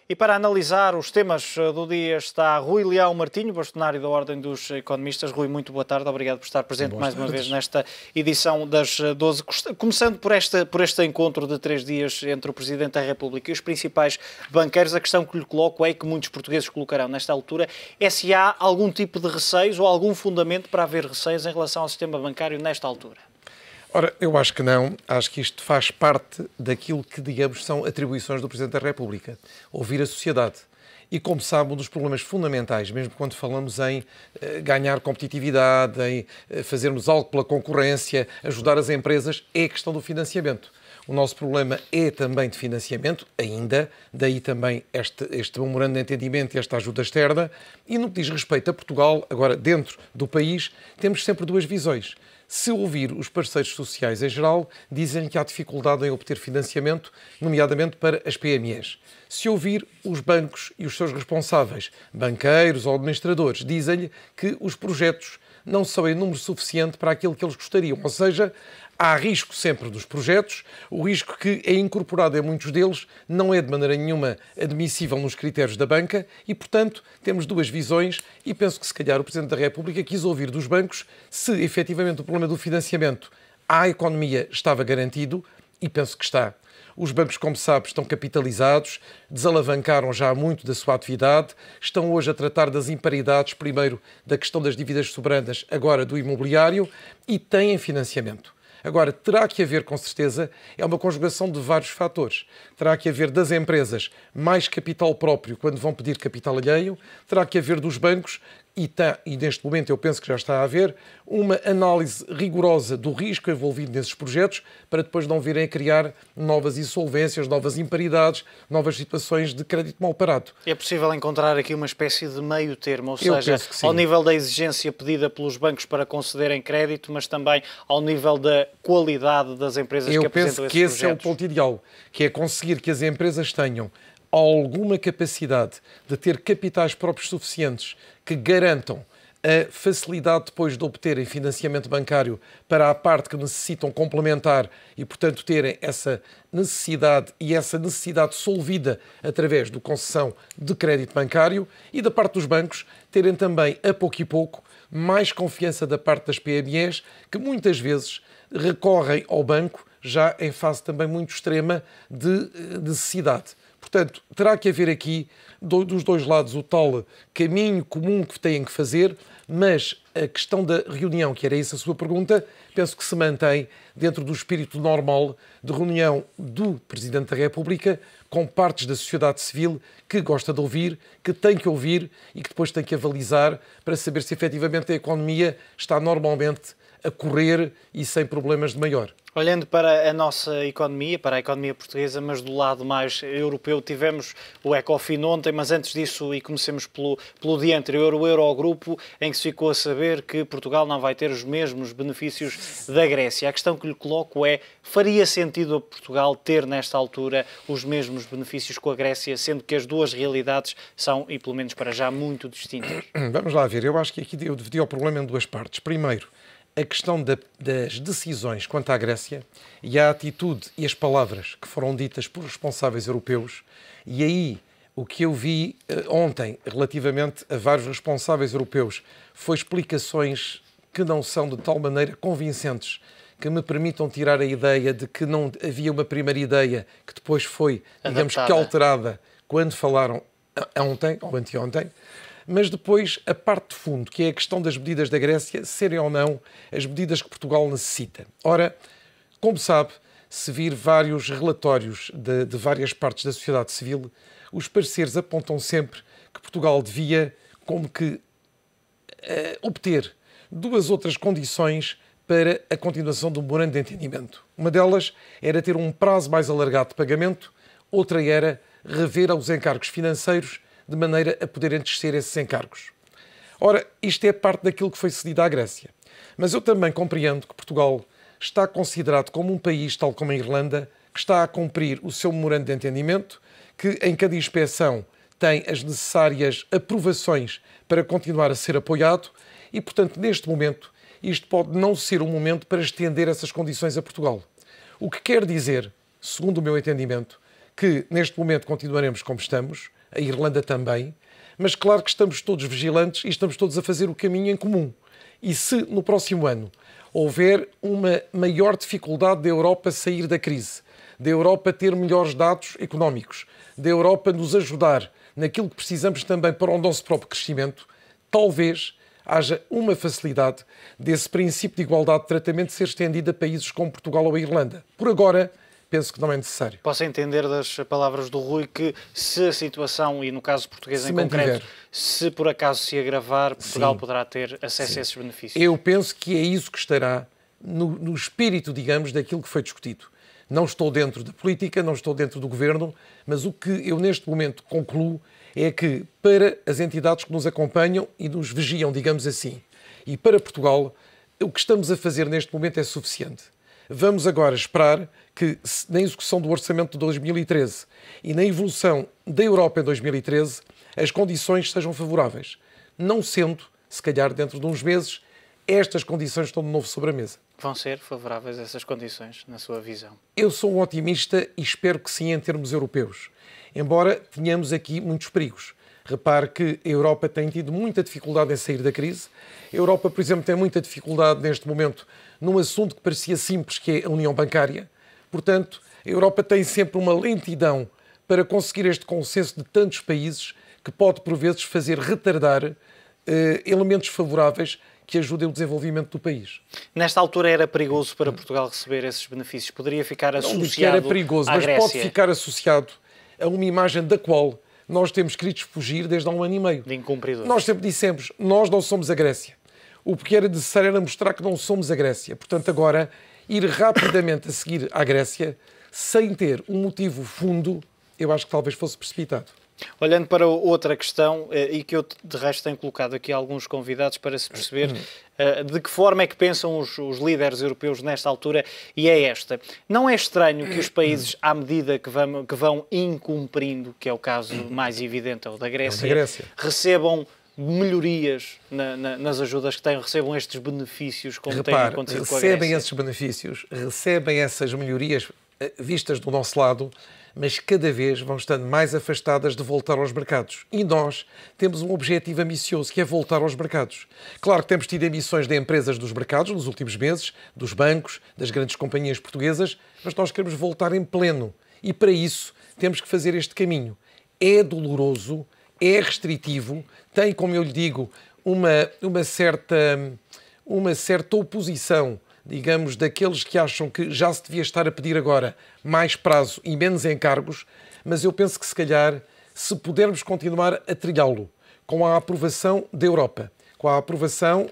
E para analisar os temas do dia está Rui Leão Martinho, bastonário da Ordem dos Economistas. Rui, muito boa tarde, obrigado por estar presente mais uma vez nesta edição das 12. Começando por este encontro de 3 dias entre o Presidente da República e os principais banqueiros, a questão que lhe coloco é e que muitos portugueses colocarão nesta altura é se há algum tipo de receios ou algum fundamento para haver receios em relação ao sistema bancário nesta altura. Ora, eu acho que não. Acho que isto faz parte daquilo que, digamos, são atribuições do Presidente da República. Ouvir a sociedade. E, como sabe, um dos problemas fundamentais, mesmo quando falamos em ganhar competitividade, em fazermos algo pela concorrência, ajudar as empresas, é a questão do financiamento. O nosso problema é também de financiamento, ainda, daí também este memorando de entendimento e esta ajuda externa. E no que diz respeito a Portugal, agora dentro do país, temos sempre duas visões. Se ouvir os parceiros sociais em geral, dizem que há dificuldade em obter financiamento, nomeadamente para as PMEs. Se ouvir os bancos e os seus responsáveis, banqueiros ou administradores, dizem-lhe que os projetos não são em número suficiente para aquilo que eles gostariam. Ou seja, há risco sempre dos projetos, o risco que é incorporado em muitos deles não é de maneira nenhuma admissível nos critérios da banca e, portanto, temos duas visões e penso que, se calhar, o Presidente da República quis ouvir dos bancos se, efetivamente, o problema do financiamento à economia estava garantido e penso que está. Os bancos, como sabe, estão capitalizados, desalavancaram já muito da sua atividade, estão hoje a tratar das imparidades, primeiro da questão das dívidas soberanas, agora do imobiliário, e têm financiamento. Agora, terá que haver, com certeza, é uma conjugação de vários fatores. Terá que haver das empresas mais capital próprio quando vão pedir capital alheio, terá que haver dos bancos, e neste momento eu penso que já está a haver, uma análise rigorosa do risco envolvido nesses projetos para depois não virem a criar novas insolvências, novas imparidades, novas situações de crédito mal parado. É possível encontrar aqui uma espécie de meio termo, ou seja, ao nível da exigência pedida pelos bancos para concederem crédito, mas também ao nível da qualidade das empresas que apresentam esses projetos? Eu penso que esse é o ponto ideal, que é conseguir que as empresas tenham alguma capacidade de ter capitais próprios suficientes que garantam a facilidade depois de obterem financiamento bancário para a parte que necessitam complementar e, portanto, terem essa necessidade solvida através da concessão de crédito bancário e, da parte dos bancos, terem também, a pouco e pouco, mais confiança da parte das PMEs, que muitas vezes recorrem ao banco já em fase também muito extrema de necessidade. Portanto, terá que haver aqui, dos dois lados, o tal caminho comum que têm que fazer, mas a questão da reunião, que era essa a sua pergunta, penso que se mantém dentro do espírito normal de reunião do Presidente da República com partes da sociedade civil que gosta de ouvir, que tem que ouvir e que depois tem que avalizar para saber se efetivamente a economia está normalmente a correr e sem problemas de maior. Olhando para a nossa economia, para a economia portuguesa, mas do lado mais europeu, tivemos o Ecofin ontem, mas antes disso, e comecemos pelo dia anterior, o Eurogrupo, em que se ficou a saber que Portugal não vai ter os mesmos benefícios da Grécia. A questão que lhe coloco é, faria sentido a Portugal ter, nesta altura, os mesmos benefícios com a Grécia, sendo que as duas realidades são, e pelo menos para já, muito distintas? Vamos lá ver. Eu acho que aqui eu dividia o problema em duas partes. Primeiro, a questão das decisões quanto à Grécia e a atitude e as palavras que foram ditas por responsáveis europeus. E aí, o que eu vi ontem relativamente a vários responsáveis europeus foi explicações que não são de tal maneira convincentes que me permitam tirar a ideia de que não havia uma primeira ideia que depois foi, digamos que alterada quando falaram ontem ou anteontem. Mas depois a parte de fundo, que é a questão das medidas da Grécia, serem ou não as medidas que Portugal necessita. Ora, como sabe, se vir vários relatórios de várias partes da sociedade civil, os parceiros apontam sempre que Portugal devia, como que, obter duas outras condições para a continuação do memorando de entendimento. Uma delas era ter um prazo mais alargado de pagamento, outra era rever os encargos financeiros de maneira a poderem descer esses encargos. Ora, isto é parte daquilo que foi cedido à Grécia. Mas eu também compreendo que Portugal está considerado como um país, tal como a Irlanda, que está a cumprir o seu memorando de entendimento, que em cada inspeção tem as necessárias aprovações para continuar a ser apoiado e, portanto, neste momento, isto pode não ser um momento para estender essas condições a Portugal. O que quer dizer, segundo o meu entendimento, que neste momento continuaremos como estamos, a Irlanda também, mas claro que estamos todos vigilantes e estamos todos a fazer o caminho em comum. E se no próximo ano houver uma maior dificuldade da Europa sair da crise, da Europa ter melhores dados económicos, da Europa nos ajudar naquilo que precisamos também para o nosso próprio crescimento, talvez haja uma facilidade desse princípio de igualdade de tratamento ser estendido a países como Portugal ou a Irlanda. Por agora, penso que não é necessário. Posso entender das palavras do Rui que se a situação, e no caso português em concreto, se por acaso se agravar, Portugal poderá ter acesso a esses benefícios? Eu penso que é isso que estará no espírito, digamos, daquilo que foi discutido. Não estou dentro da política, não estou dentro do governo, mas o que eu neste momento concluo é que para as entidades que nos acompanham e nos vigiam, digamos assim, e para Portugal, o que estamos a fazer neste momento é suficiente. Vamos agora esperar que na execução do orçamento de 2013 e na evolução da Europa em 2013 as condições sejam favoráveis. Não sendo, se calhar dentro de uns meses, estas condições estão de novo sobre a mesa. Vão ser favoráveis essas condições, na sua visão? Eu sou um otimista e espero que sim em termos europeus, embora tenhamos aqui muitos perigos. Repare que a Europa tem tido muita dificuldade em sair da crise. A Europa, por exemplo, tem muita dificuldade neste momento num assunto que parecia simples, que é a União Bancária. Portanto, a Europa tem sempre uma lentidão para conseguir este consenso de tantos países que pode, por vezes, fazer retardar elementos favoráveis que ajudem o desenvolvimento do país. Nesta altura era perigoso para Portugal receber esses benefícios? Poderia ficar associado não digo que era perigoso, à Grécia? Mas pode ficar associado a uma imagem da qual nós temos querido fugir desde há 1 ano e meio. De incumpridor. Nós sempre dissemos, nós não somos a Grécia. O que era necessário era mostrar que não somos a Grécia. Portanto, agora, ir rapidamente a seguir à Grécia, sem ter um motivo fundo, eu acho que talvez fosse precipitado. Olhando para outra questão, e que eu de resto tenho colocado aqui alguns convidados para se perceber de que forma é que pensam os líderes europeus nesta altura, e é esta. Não é estranho que os países, à medida que vão incumprindo, que é o caso mais evidente, é o da Grécia, recebam melhorias nas ajudas que têm, recebam estes benefícios como tem acontecido com a Grécia? Recebem esses benefícios, recebem essas melhorias vistas do nosso lado, mas cada vez vão estando mais afastadas de voltar aos mercados. E nós temos um objetivo ambicioso, que é voltar aos mercados. Claro que temos tido emissões de empresas dos mercados nos últimos meses, dos bancos, das grandes companhias portuguesas, mas nós queremos voltar em pleno. E para isso temos que fazer este caminho. É doloroso, é restritivo, tem, como eu lhe digo, uma certa oposição, digamos, daqueles que acham que já se devia estar a pedir agora mais prazo e menos encargos, mas eu penso que se calhar, se pudermos continuar a trilhá-lo com a aprovação da Europa, com a aprovação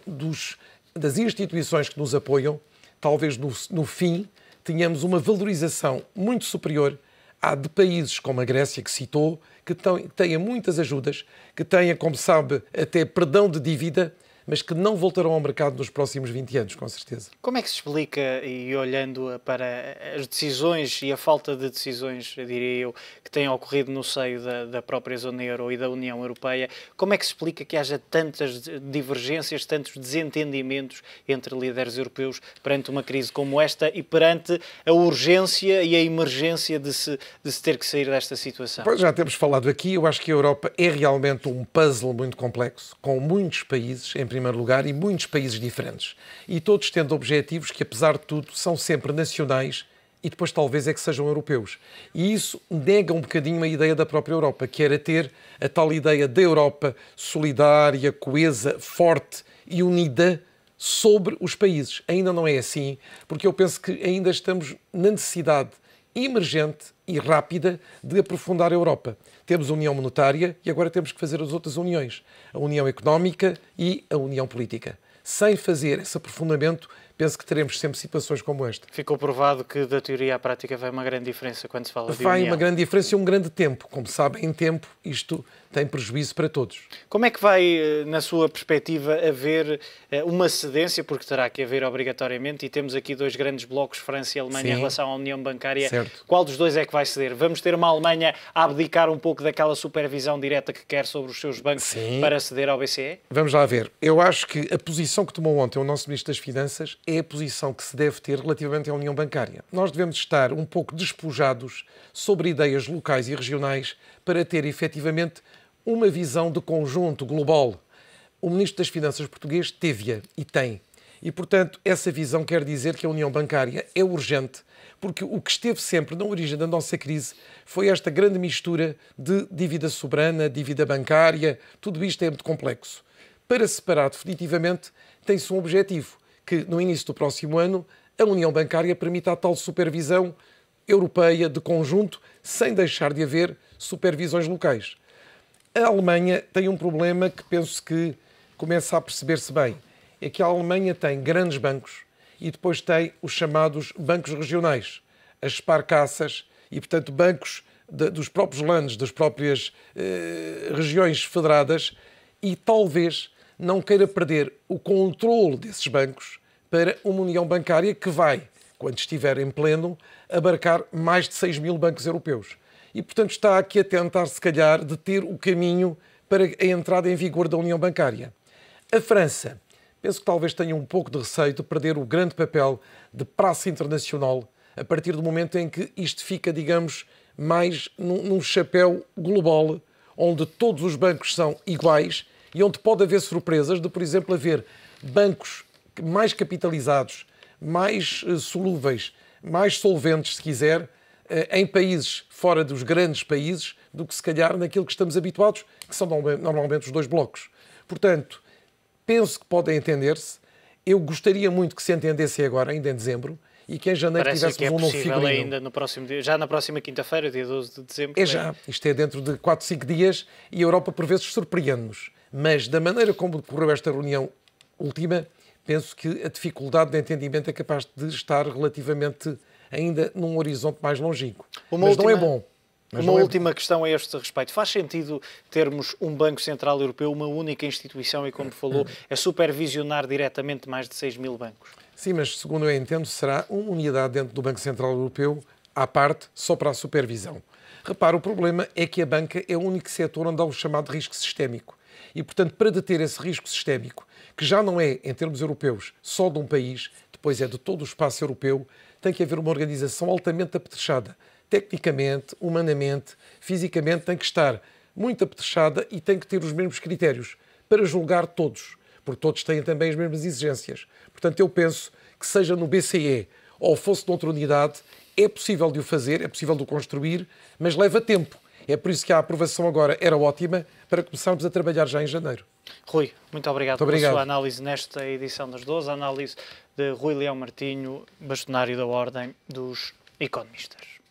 das instituições que nos apoiam, talvez no fim tenhamos uma valorização muito superior à de países como a Grécia, que citou, que tenha muitas ajudas, que tenha, como sabe, até perdão de dívida, mas que não voltarão ao mercado nos próximos 20 anos, com certeza. Como é que se explica, e olhando para as decisões e a falta de decisões, diria eu, que têm ocorrido no seio da própria zona euro e da União Europeia, como é que se explica que haja tantas divergências, tantos desentendimentos entre líderes europeus perante uma crise como esta e perante a urgência e a emergência de se ter que sair desta situação? Pois já temos falado aqui, eu acho que a Europa é realmente um puzzle muito complexo, com muitos países, em primeiro lugar, e muitos países diferentes. E todos tendo objetivos que, apesar de tudo, são sempre nacionais e depois talvez é que sejam europeus. E isso nega um bocadinho a ideia da própria Europa, que era ter a tal ideia da Europa solidária, coesa, forte e unida sobre os países. Ainda não é assim, porque eu penso que ainda estamos na necessidade emergente e rápida de aprofundar a Europa. Temos a União Monetária e agora temos que fazer as outras uniões. A União Económica e a União Política. Sem fazer esse aprofundamento, penso que teremos sempre situações como esta. Ficou provado que da teoria à prática vai uma grande diferença quando se fala de união. Vai uma grande diferença e um grande tempo. Como sabem, em tempo isto tem prejuízo para todos. Como é que vai, na sua perspectiva, haver uma cedência, porque terá que haver obrigatoriamente, e temos aqui dois grandes blocos, França e Alemanha, em relação à União Bancária. Certo. Qual dos dois é que vai ceder? Vamos ter uma Alemanha a abdicar um pouco daquela supervisão direta que quer sobre os seus bancos para ceder ao BCE? Vamos lá ver. Eu acho que a posição que tomou ontem o nosso Ministro das Finanças é é a posição que se deve ter relativamente à União Bancária. Nós devemos estar um pouco despojados sobre ideias locais e regionais para ter efetivamente uma visão de conjunto global. O Ministro das Finanças português teve-a e tem. E, portanto, essa visão quer dizer que a União Bancária é urgente, porque o que esteve sempre na origem da nossa crise foi esta grande mistura de dívida soberana, dívida bancária, tudo isto é muito complexo. Para separar definitivamente, tem-se um objetivo, que no início do próximo ano a União Bancária permita a tal supervisão europeia de conjunto, sem deixar de haver supervisões locais. A Alemanha tem um problema que penso que começa a perceber-se bem. É que a Alemanha tem grandes bancos e depois tem os chamados bancos regionais, as Sparkassas e, portanto, bancos dos próprios landes, das próprias regiões federadas, e talvez não queira perder o controle desses bancos para uma união bancária que vai, quando estiver em pleno, abarcar mais de 6 mil bancos europeus. E, portanto, está aqui a tentar, se calhar, deter o caminho para a entrada em vigor da união bancária. A França, penso que talvez tenha um pouco de receio de perder o grande papel de praça internacional a partir do momento em que isto fica, digamos, mais num chapéu global, onde todos os bancos são iguais e onde pode haver surpresas de, por exemplo, haver bancos mais capitalizados, mais solúveis, mais solventes, se quiser, em países fora dos grandes países, do que se calhar naquilo que estamos habituados, que são normalmente os dois blocos. Portanto, penso que podem entender-se. Eu gostaria muito que se entendessem agora, ainda em dezembro, e que em janeiro tivéssemos um novo figurino. Ainda no próximo dia, já na próxima quinta-feira, dia 12 de dezembro. É já. Isto é dentro de 4, 5 dias e a Europa por vezes surpreende-nos. Mas da maneira como decorreu esta reunião última, penso que a dificuldade de entendimento é capaz de estar relativamente ainda num horizonte mais longínquo. Mas não é bom. Uma última questão a este respeito. Faz sentido termos um Banco Central Europeu, uma única instituição, e como falou, a supervisionar diretamente mais de 6 mil bancos? Sim, mas segundo eu entendo, será uma unidade dentro do Banco Central Europeu, à parte, só para a supervisão. Repara, o problema é que a banca é o único setor onde há o chamado risco sistémico. E, portanto, para deter esse risco sistémico, que já não é, em termos europeus, só de um país, depois é de todo o espaço europeu, tem que haver uma organização altamente apetrechada. Tecnicamente, humanamente, fisicamente, tem que estar muito apetrechada e tem que ter os mesmos critérios para julgar todos, porque todos têm também as mesmas exigências. Portanto, eu penso que seja no BCE ou fosse noutra unidade, é possível de o fazer, é possível de o construir, mas leva tempo. É por isso que a aprovação agora era ótima para começarmos a trabalhar já em janeiro. Rui, muito obrigado pela sua análise nesta edição das 12, a análise de Rui Leão Martinho, bastonário da Ordem dos Economistas.